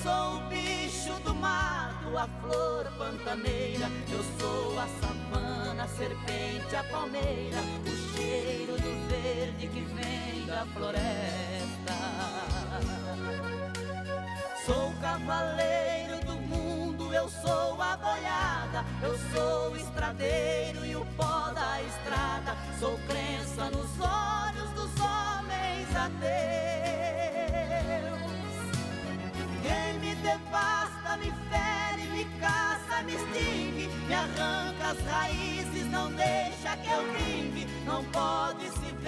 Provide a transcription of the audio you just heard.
sou o bicho do mato, a flor pantaneira. Eu sou a savana, a serpente, a palmeira, o cheiro do verde que vem da floresta. Sou o cavaleiro do mundo, eu sou a boiada, eu sou o estradeiro e o pó da estrada. Sou crença nos olhos dos homens ateus. Quem me devasta, me fere, me caça, me extingue, me arranca as raízes, não deixa que eu vingue. Não pode se ver